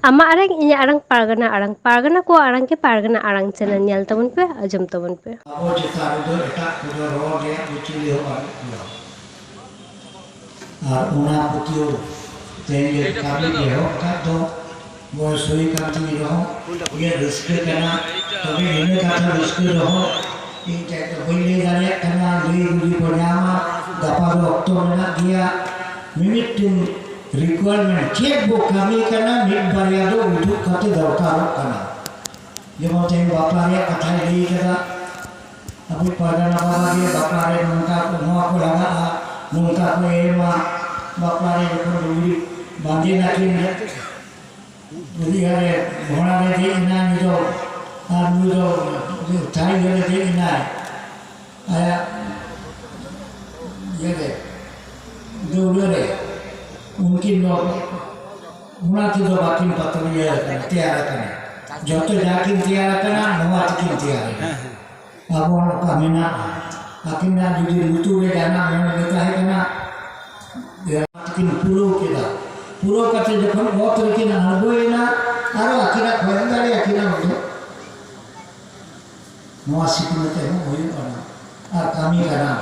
Ama arang inya arang pargana ko arang ke pargana arang channel nyal tabun pe ajam tabun pe. ᱟᱵᱚ ᱪᱮᱛᱟᱱ ᱨᱮᱫᱚ ᱮᱴᱟᱜ ᱠᱚᱫᱚ ᱨᱚᱲ ᱨᱮᱭᱟᱜ ᱫᱚ ᱪᱤᱞᱤ ᱦᱚᱸ ᱵᱟᱹᱱᱩᱜ ᱠᱚᱣᱟ ᱟᱨ ᱚᱱᱟ ᱯᱟᱹᱛᱭᱟᱹᱣ ᱛᱮᱜᱮ ᱠᱟᱹᱢᱤ ᱮᱦᱚᱵ ᱠᱟᱜ ᱫᱚ ᱵᱚᱭᱮᱥ ᱦᱩᱭ ᱠᱟᱱ ᱛᱤᱧ ᱨᱮᱦᱚᱸ ᱤᱧᱟᱹᱜ ᱨᱟᱹᱥᱠᱟᱹ ᱠᱟᱱᱟ ᱛᱚᱵᱮ ᱤᱱᱟᱹ ᱠᱟᱛᱷᱟ ᱨᱟᱹᱥᱠᱟᱹ ᱨᱮᱦᱚᱸ ᱤᱧ ᱴᱷᱮᱡ ᱫᱚ ᱵᱟᱹᱧ ᱞᱟᱹᱭ ᱫᱟᱲᱮᱭᱟᱜ ᱠᱟᱱᱟ ᱞᱟᱹᱭ ᱡᱩᱫᱤ ᱠᱚ ᱧᱟᱢᱟ ᱜᱟᱯᱟ ᱫᱚ ᱚᱠᱛᱚ ᱢᱮᱱᱟᱜ ᱜᱮᱭᱟ ᱢᱤᱢᱤᱫᱴᱤᱱ রিকোয়ারমেন্ট চেক বো কামি কানা মিট বারিয়া দো উঠুক কাতে দরকারক কানা যেমন তেন বাপলা রে কথা লই কাদা अभी पढ़ना वाला ये बकरारे नंका को मुआ को लगा नंका को ये माँ बकरारे को दूरी बांधे ना कि दूरी हरे घोड़ा रे दे ना निजो निजो चाय रे दे ना आया ये दे दूरी रे उनकी लोग मुना की जो बाकी पत्नी ये तैयार करना जो तो जाकिन तैयार करना मुआ की तैयार Abon kamina akhirnya jadi lucu deh karena yang kita kena ya makin pulau kata Jepang mau terkin algoina aro akhirnya kau dari akhirnya begitu masih punya temu boleh karena kami karena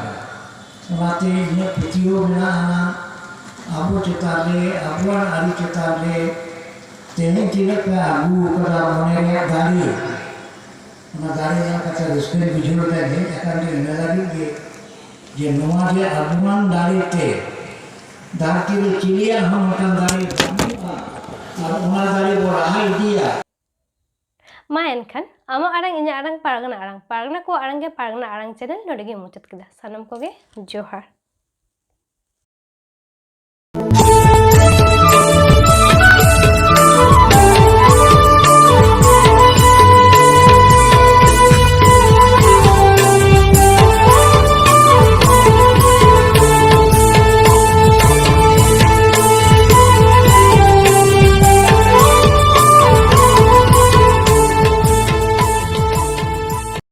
nanti ini video bina anak abu cetare abuan hari cetare tening tidak ke abu pada monernya dari ना गाड़ी यहाँ का चल उसके लिए बिजली उठा है क्या करते हैं नज़र भी ये नवाज़े अभिमान दारी थे दारी के चिड़िया हम उठा दारी और उन्हें दारी बोला है दिया Main kan ama arang inya arang pargana ko arang ke pargana arang channel nodege muchat kida sanam ko ge johar.